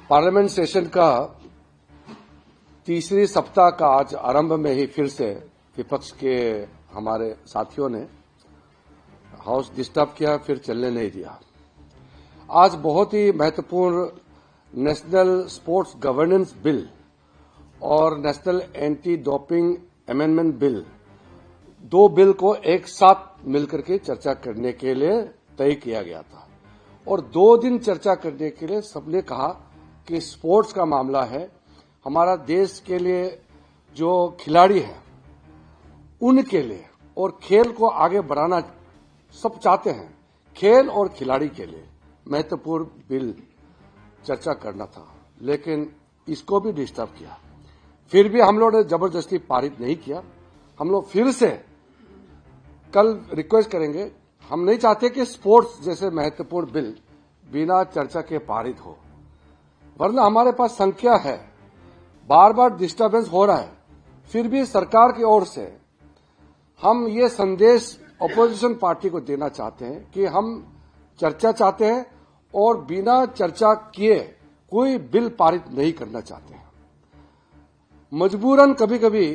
Parliament session का तीसरी सप्ताह का आज आरंभ में ही फिर से विपक्ष के हमारे साथियों ने हाउस डिस्टर्ब किया, फिर चलने नहीं दिया। आज बहुत ही महत्वपूर्ण नेशनल स्पोर्ट्स गवर्नेंस बिल और national anti doping amendment bill, दो बिल को एक साथ मिलकर के चर्चा करने के लिए तय किया गया था और 2 दिन चर्चा करने के लिए सबने कहा कि स्पोर्ट्स का मामला है, हमारा देश के लिए जो खिलाड़ी है उनके लिए और खेल को आगे बढ़ाना सब चाहते हैं। खेल और खिलाड़ी के लिए महत्वपूर्ण बिल चर्चा करना था, लेकिन इसको भी डिस्टर्ब किया। फिर भी हम लोग ने जबरदस्ती पारित नहीं किया। हम लोग फिर से कल रिक्वेस्ट करेंगे। हम नहीं चाहते कि स्पोर्ट्स जैसे महत्वपूर्ण बिल बिना चर्चा के पारित हो, वरना हमारे पास संख्या है, बार बार डिस्टर्बेंस हो रहा है। फिर भी सरकार की ओर से हम ये संदेश अपोजिशन पार्टी को देना चाहते हैं कि हम चर्चा चाहते हैं और बिना चर्चा किए कोई बिल पारित नहीं करना चाहते हैं। मजबूरन कभी कभी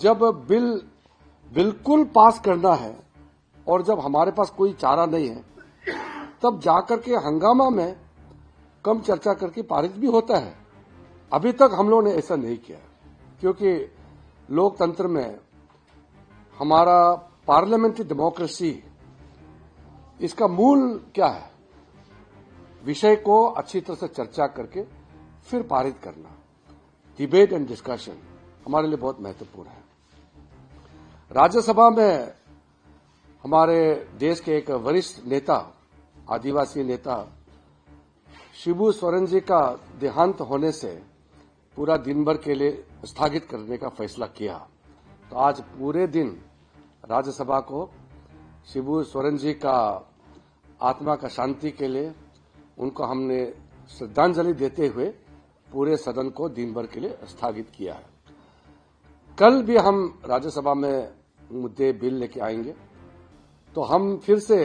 जब बिल बिल्कुल पास करना है और जब हमारे पास कोई चारा नहीं है, तब जाकर के हंगामा में कम चर्चा करके पारित भी होता है। अभी तक हम लोगों ने ऐसा नहीं किया, क्योंकि लोकतंत्र में हमारा पार्लियामेंट्री डेमोक्रेसी, इसका मूल क्या है? विषय को अच्छी तरह से चर्चा करके फिर पारित करना। डिबेट एंड डिस्कशन हमारे लिए बहुत महत्वपूर्ण है। राज्यसभा में हमारे देश के एक वरिष्ठ नेता, आदिवासी नेता शिबू सोरेन जी का देहांत होने से पूरा दिन भर के लिए स्थगित करने का फैसला किया। तो आज पूरे दिन राज्यसभा को शिबू सोरेन जी का आत्मा का शांति के लिए उनको हमने श्रद्धांजलि देते हुए पूरे सदन को दिन भर के लिए स्थगित किया है। कल भी हम राज्यसभा में मुद्दे बिल लेके आएंगे। तो हम फिर से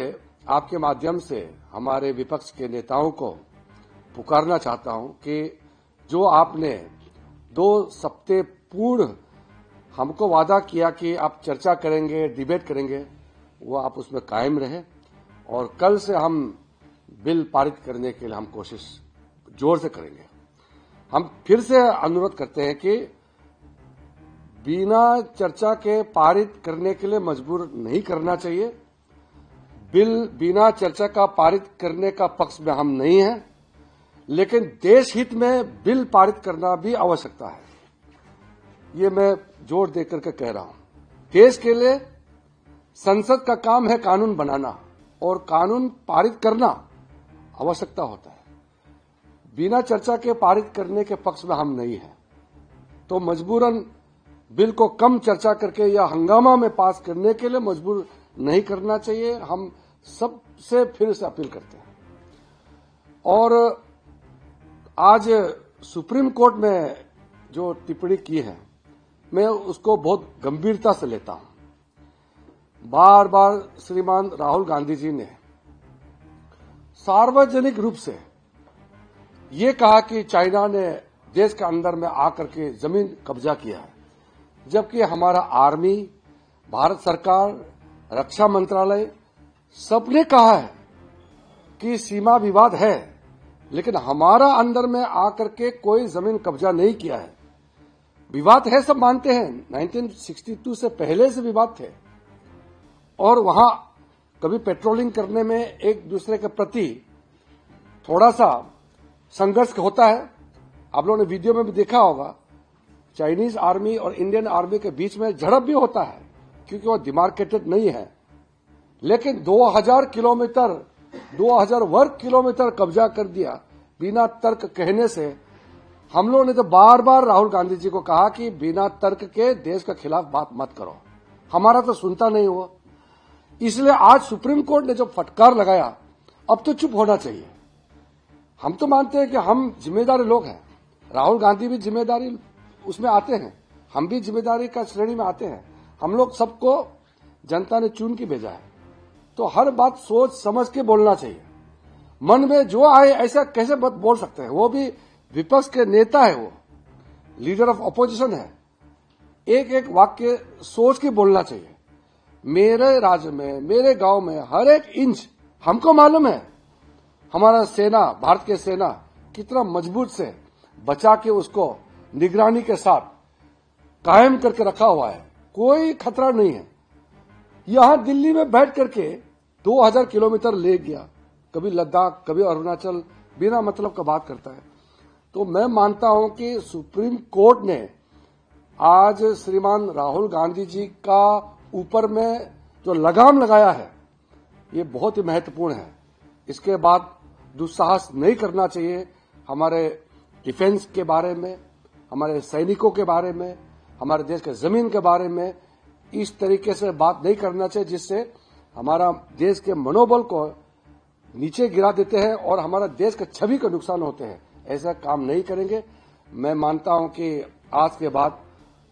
आपके माध्यम से हमारे विपक्ष के नेताओं को पुकारना चाहता हूं कि जो आपने 2 सप्ताह पूर्ण हमको वादा किया कि आप चर्चा करेंगे, डिबेट करेंगे, वो आप उसमें कायम रहे और कल से हम बिल पारित करने के लिए हम कोशिश जोर से करेंगे। हम फिर से अनुरोध करते हैं कि बिना चर्चा के पारित करने के लिए मजबूर नहीं करना चाहिए। बिल बिना चर्चा का पारित करने का पक्ष में हम नहीं हैं, लेकिन देश हित में बिल पारित करना भी आवश्यकता है। ये मैं जोर देकर के कह रहा हूं। देश के लिए संसद का काम है कानून बनाना और कानून पारित करना आवश्यकता होता है। बिना चर्चा के पारित करने के पक्ष में हम नहीं हैं। तो मजबूरन बिल को कम चर्चा करके या हंगामा में पास करने के लिए मजबूर नहीं करना चाहिए। हम सबसे फिर से अपील करते हैं। और आज सुप्रीम कोर्ट में जो टिप्पणी की है, मैं उसको बहुत गंभीरता से लेता हूं। बार बार श्रीमान राहुल गांधी जी ने सार्वजनिक रूप से ये कहा कि चाइना ने देश के अंदर में आकर के जमीन कब्जा किया है, जबकि हमारा आर्मी, भारत सरकार, रक्षा मंत्रालय सबने कहा है कि सीमा विवाद है, लेकिन हमारा अंदर में आकर के कोई जमीन कब्जा नहीं किया है। विवाद है, सब मानते हैं, 1962 से पहले से विवाद थे और वहां कभी पेट्रोलिंग करने में एक दूसरे के प्रति थोड़ा सा संघर्ष होता है। आप लोगों ने वीडियो में भी देखा होगा, चाइनीज आर्मी और इंडियन आर्मी के बीच में झड़प भी होता है, क्योंकि वो डिमार्केटेड नहीं है। लेकिन 2000 किलोमीटर, 2000 वर्ग किलोमीटर कब्जा कर दिया बिना तर्क कहने से। हम लोगों ने तो बार बार राहुल गांधी जी को कहा कि बिना तर्क के देश के खिलाफ बात मत करो। हमारा तो सुनता नहीं हुआ। इसलिए आज सुप्रीम कोर्ट ने जो फटकार लगाया, अब तो चुप होना चाहिए। हम तो मानते हैं कि हम जिम्मेदारी लोग हैं, राहुल गांधी भी जिम्मेदारी उसमें आते हैं, हम भी जिम्मेदारी का श्रेणी में आते हैं। हम लोग सबको जनता ने चुन के भेजा है, तो हर बात सोच समझ के बोलना चाहिए। मन में जो आए ऐसा कैसे बोल सकते हैं? वो भी विपक्ष के नेता है, वो लीडर ऑफ अपोजिशन है, एक एक वाक्य सोच के बोलना चाहिए। मेरे राज्य में, मेरे गांव में हर एक इंच हमको मालूम है, हमारा सेना, भारत की सेना कितना मजबूत से बचा के उसको निगरानी के साथ कायम करके रखा हुआ है, कोई खतरा नहीं है। यहां दिल्ली में बैठ करके 2000 किलोमीटर ले गया, कभी लद्दाख, कभी अरुणाचल, बिना मतलब का बात करता है। तो मैं मानता हूं कि सुप्रीम कोर्ट ने आज श्रीमान राहुल गांधी जी का ऊपर में जो लगाम लगाया है, ये बहुत ही महत्वपूर्ण है। इसके बाद दुस्साहस नहीं करना चाहिए। हमारे डिफेंस के बारे में, हमारे सैनिकों के बारे में, हमारे देश के जमीन के बारे में इस तरीके से बात नहीं करना चाहिए जिससे हमारा देश के मनोबल को नीचे गिरा देते हैं और हमारा देश के छवि का नुकसान होते हैं। ऐसा काम नहीं करेंगे। मैं मानता हूं कि आज के बाद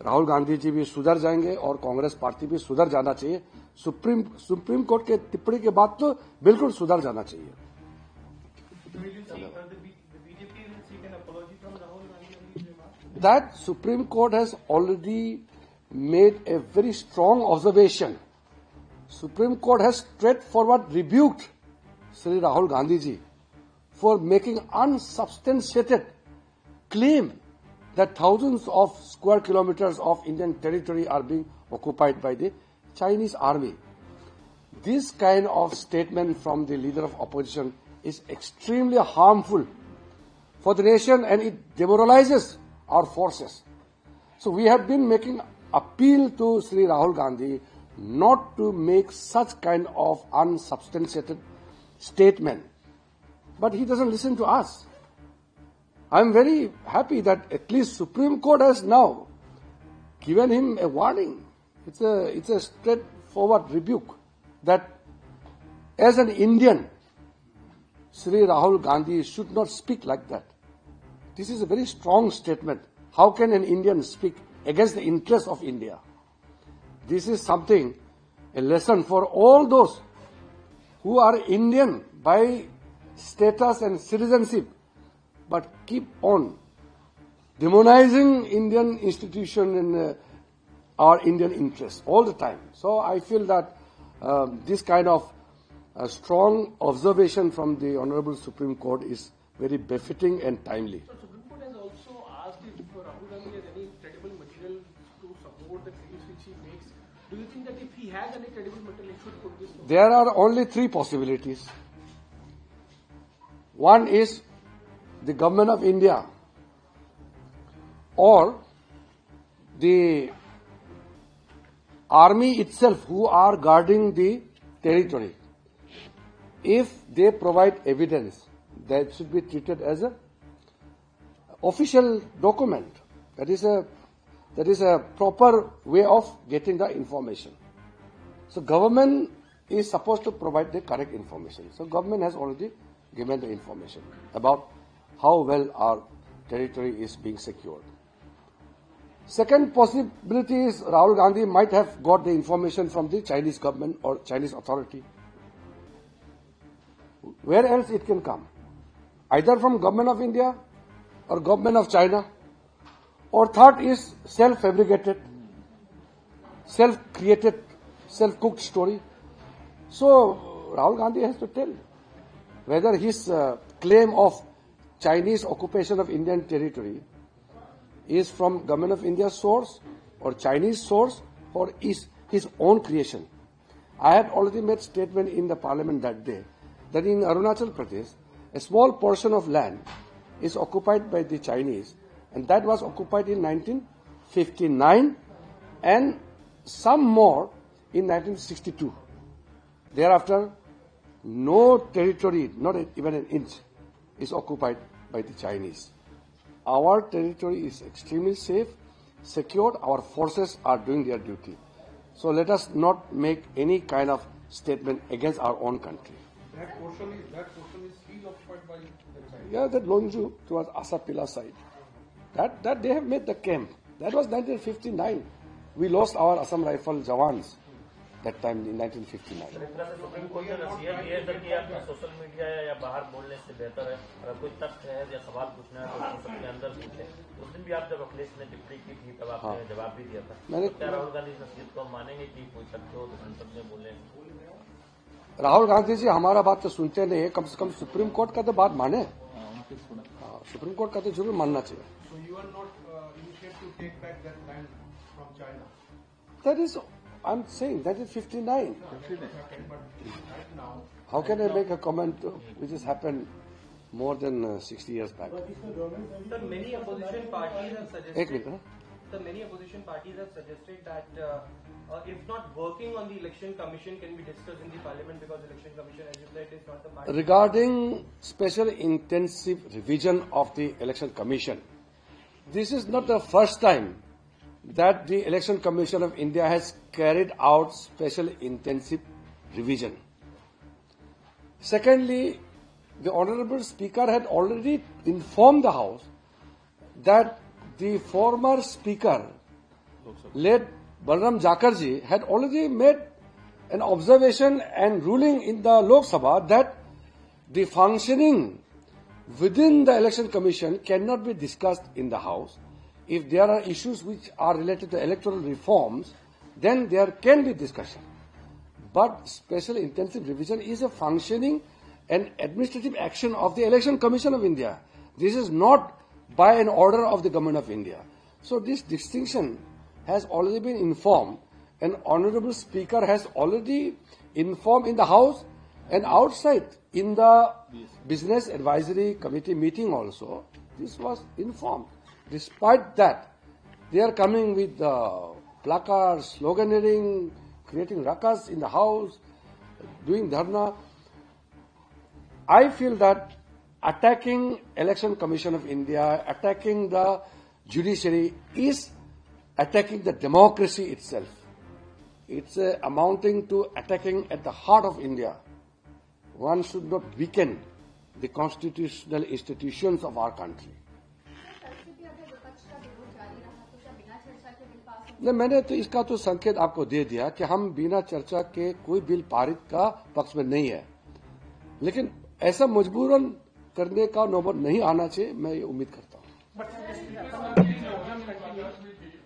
राहुल गांधी जी भी सुधर जाएंगे और कांग्रेस पार्टी भी सुधर जाना चाहिए। सुप्रीम कोर्ट के टिप्पणी के बाद तो बिल्कुल सुधर जाना चाहिए। That Supreme Court has already made a very strong observation. Supreme Court has straightforward rebuked Sri Rahul Gandhi ji for making unsubstantiated claim that thousands of square kilometers of Indian territory are being occupied by the Chinese army. This kind of statement from the leader of opposition is extremely harmful for the nation and it demoralizes our forces. So we have been making appeal to Sri Rahul Gandhi not to make such kind of unsubstantiated statement. But he doesn't listen to us. I'm very happy that at least Supreme Court has now given him a warning. It's a straightforward rebuke that as an Indian, Sri Rahul Gandhi should not speak like that. This is a very strong statement. How can an Indian speak against the interests of India? This is something, a lesson for all those who are Indian by status and citizenship, but keep on demonizing Indian institution and our Indian interests all the time. So I feel that this kind of strong observation from the Honorable Supreme Court is very befitting and timely. So Supreme Court has also asked if Rahul Gandhi has any credible material to support the claims which he makes. Do you think that if he has any credible material, he should put this forward? There are only three possibilities. One is the government of India or the army itself who are guarding the territory. If they provide evidence, that should be treated as a official document. That is a proper way of getting the information. So government is supposed to provide the correct information. So government has already given the information about how well our territory is being secured. Second possibility is Rahul Gandhi might have got the information from the Chinese government or Chinese authority. Where else it can come? Either from government of India or government of China. Or third is self-fabricated, self-created, self-cooked story. So Rahul Gandhi has to tell whether his claim of Chinese occupation of Indian territory is from government of India source or Chinese source or is his own creation. I had already made statement in the parliament that day that in Arunachal Pradesh, a small portion of land is occupied by the Chinese, and that was occupied in 1959 and some more in 1962. Thereafter, no territory, not even an inch, is occupied by the Chinese. Our territory is extremely safe, secured. Our forces are doing their duty. So let us not make any kind of statement against our own country. That portion is still occupied by the Chinese. Yeah, that Longju towards Asapila side. That they have made the camp. That was 1959. We lost our Assam Rifle Jawans. that time in 1959. इस तरह से supreme court ने नसीहत दी है sir कि आप social media या बाहर बोलने से बेहतर है, अगर कोई तथ्य है या सवाल पूछना है तो संसद के अंदर पूछे। उस दिन भी आप जब अखिलेश ने टिप्पणी की थी तब आपने जवाब भी दिया था। तो क्या राहुल गांधी इस नसीहत को मानेंगे कि कोई तथ्य हो तो संसद में बोले? राहुल गांधी जी हमारा बात तो सुनते नहीं है, कम से कम सुप्रीम कोर्ट का तो बात माने। सुप्रीम कोर्ट का तो जरूर मानना चाहिए। So you are not initiated to take back that land from China? That is, I'm saying that is 59. But right now, How can I make a comment which has happened more than 60 years back? Sir, many opposition parties have suggested. एक minute ना। Sir, many opposition parties have suggested that if not working on the election commission can be discussed in the parliament because election commission, as you said, is not the party. Regarding special intensive revision of the election commission, this is not the first time that the election commission of India has carried out special intensive revision. Secondly, the honorable speaker had already informed the house that the former speaker, late Balram Jakarji, had already made an observation and ruling in the Lok Sabha that the functioning within the election commission cannot be discussed in the house. If there are issues which are related to electoral reforms, then there can be discussion. But special intensive revision is a functioning and administrative action of the Election Commission of India. This is not by an order of the Government of India. So this distinction has already been informed, and Honorable Speaker has already informed in the House and outside in the Business Advisory Committee meeting also. This was informed. Despite that, they are coming with placards, sloganeering, creating ruckus in the House, doing dharna. I feel that attacking Election Commission of India, attacking the judiciary is attacking the democracy itself. It's amounting to attacking at the heart of India. One should not weaken the constitutional institutions of our country. नहीं, मैंने तो इसका तो संकेत आपको दे दिया कि हम बिना चर्चा के कोई बिल पारित का पक्ष में नहीं है, लेकिन ऐसा मजबूरन करने का नौबत नहीं आना चाहिए, मैं ये उम्मीद करता हूँ। But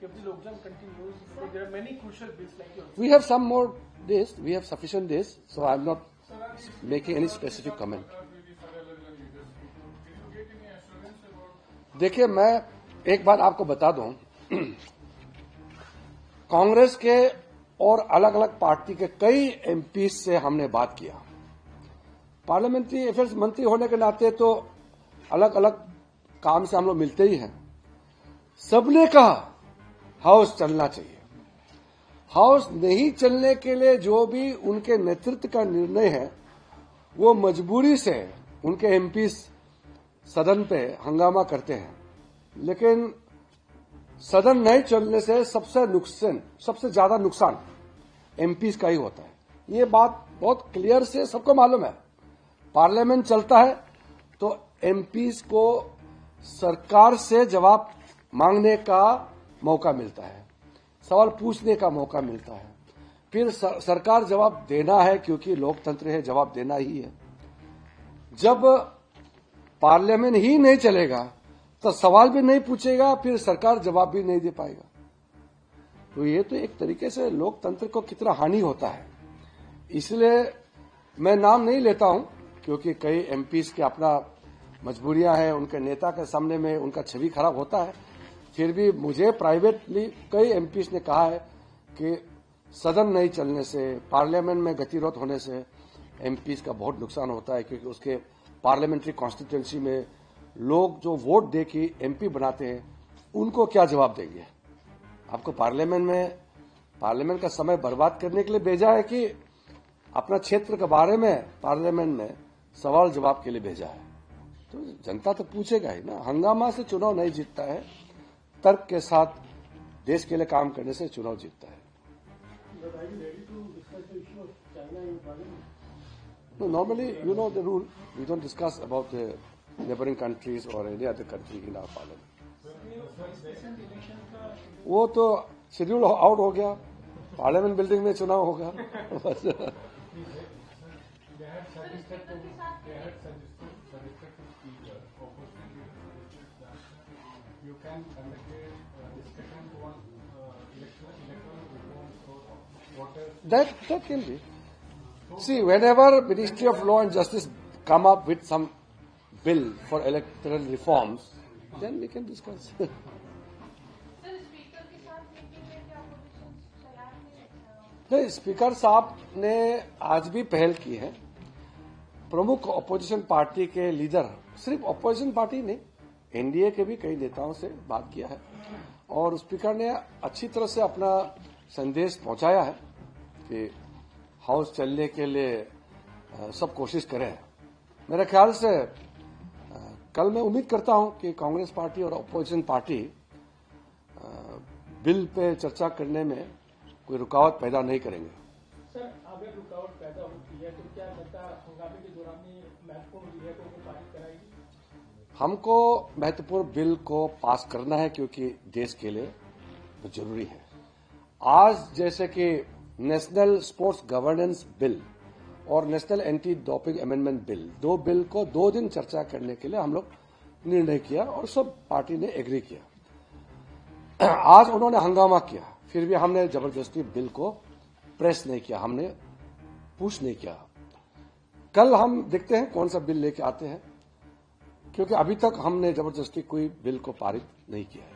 if the logjam continues, because there are many crucial bills like yours. We have some more days, we have sufficient days, so I'm not making any specific comment. देखिए, मैं एक बात आपको बता दूं, कांग्रेस के और अलग अलग पार्टी के कई एमपी से हमने बात किया। पार्लियामेंट्री अफेयर्स मंत्री होने के नाते तो अलग अलग काम से हम लोग मिलते ही हैं। सबने कहा हाउस चलना चाहिए। हाउस नहीं चलने के लिए जो भी उनके नेतृत्व का निर्णय है, वो मजबूरी से उनके एमपी सदन पे हंगामा करते हैं, लेकिन सदन नहीं चलने से सबसे ज्यादा नुकसान एमपीज का ही होता है। ये बात बहुत क्लियर से सबको मालूम है। पार्लियामेंट चलता है तो एमपीज को सरकार से जवाब मांगने का मौका मिलता है, सवाल पूछने का मौका मिलता है, फिर सरकार जवाब देना है, क्योंकि लोकतंत्र है, जवाब देना ही है। जब पार्लियामेंट ही नहीं चलेगा तो सवाल भी नहीं पूछेगा, फिर सरकार जवाब भी नहीं दे पाएगा। तो ये तो एक तरीके से लोकतंत्र को कितना हानि होता है। इसलिए मैं नाम नहीं लेता हूं, क्योंकि कई एमपीज के अपना मजबूरियां हैं, उनके नेता के सामने में उनका छवि खराब होता है। फिर भी मुझे प्राइवेटली कई एमपीज ने कहा है कि सदन नहीं चलने से, पार्लियामेंट में गतिरोध होने से एमपीज का बहुत नुकसान होता है, क्योंकि उसके पार्लियामेंट्री कॉन्स्टिट्यूएंसी में लोग जो वोट दे के एमपी बनाते हैं, उनको क्या जवाब देंगे? आपको पार्लियामेंट का समय बर्बाद करने के लिए भेजा है कि अपना क्षेत्र के बारे में पार्लियामेंट में सवाल जवाब के लिए भेजा है? तो जनता तो पूछेगा ही ना। हंगामा से चुनाव नहीं जीतता है, तर्क के साथ देश के लिए काम करने से चुनाव जीतता है। No, normally, you know the rule. We don't discuss about the neighboring countries or any other country in our parliament. वो तो शेड्यूल आउट हो गया, पार्लियामेंट बिल्डिंग में चुनाव होगा बस। They had suggested to speaker, opposition leader suggested that you can conduct a discussion on electoral reforms or voters. That can be. See, whenever Ministry of Law and Justice come up with some bill for electoral reforms, then we can discuss. नहीं, speaker साहब ने आज भी पहल की है। प्रमुख opposition party के लीडर, सिर्फ अपोजिशन पार्टी नहीं, एनडीए के भी कई नेताओं से बात किया है और स्पीकर ने अच्छी तरह से अपना संदेश पहुंचाया है कि हाउस चलने के लिए सब कोशिश करें। मेरे ख्याल से कल मैं उम्मीद करता हूं कि कांग्रेस पार्टी और अपोजिशन पार्टी बिल पे चर्चा करने में कोई रुकावट पैदा नहीं करेंगे। सर, अगर रुकावट पैदा होती है तो क्या जनता हंगामे के दौरान महत्वपूर्ण विधेयकों को पारित कराएगी? हमको महत्वपूर्ण बिल को पास करना है क्योंकि देश के लिए तो जरूरी है। आज जैसे कि नेशनल स्पोर्ट्स गवर्नेंस बिल और national anti doping amendment bill, 2 bill को 2 दिन चर्चा करने के लिए हम लोग निर्णय किया और सब पार्टी ने एग्री किया। आज उन्होंने हंगामा किया, फिर भी हमने जबरदस्ती बिल को प्रेस नहीं किया, हमने पुश नहीं किया। कल हम देखते हैं कौन सा बिल लेके आते हैं, क्योंकि अभी तक हमने जबरदस्ती कोई बिल को पारित नहीं किया है।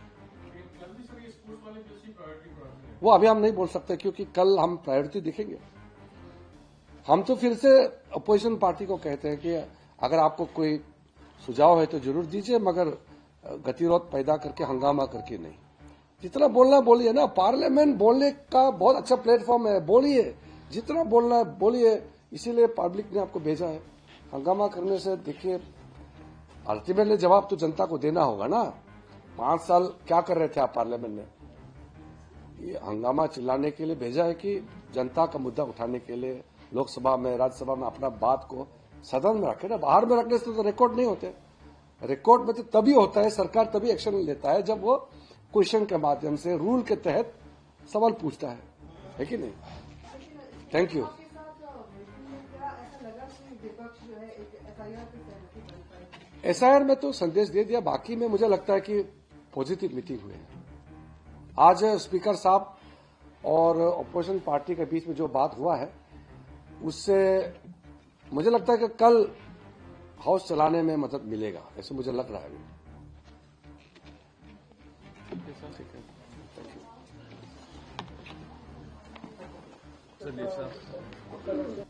वो अभी हम नहीं बोल सकते क्योंकि कल हम प्रायोरिटी देखेंगे। हम तो फिर से अपोजिशन पार्टी को कहते हैं कि अगर आपको कोई सुझाव है तो जरूर दीजिए, मगर गतिरोध पैदा करके हंगामा करके नहीं। जितना बोलना बोलिए ना, पार्लियामेंट बोलने का बहुत अच्छा प्लेटफॉर्म है, बोलिए जितना बोलना है बोलिए, इसीलिए पब्लिक ने आपको भेजा है। हंगामा करने से देखिए अल्टीमेटली जवाब तो जनता को देना होगा ना। 5 साल क्या कर रहे थे आप पार्लियामेंट में? ये हंगामा चिल्लाने के लिए भेजा है कि जनता का मुद्दा उठाने के लिए लोकसभा में, राज्यसभा में अपना बात को सदन में रखे ना। बाहर में रखने से तो रिकॉर्ड नहीं होते। रिकॉर्ड में तो तभी होता है, सरकार तभी एक्शन लेता है जब वो क्वेश्चन के माध्यम से रूल के तहत सवाल पूछता है कि नहीं? Thank you. एसआईआर में तो संदेश दे दिया, बाकी में मुझे लगता है कि पॉजिटिव मीटिंग हुई है। आज स्पीकर साहब और अपोजिशन पार्टी के बीच में जो बात हुआ है उससे मुझे लगता है कि कल हाउस चलाने में मदद मिलेगा, ऐसे मुझे लग रहा है। चलिए साहब।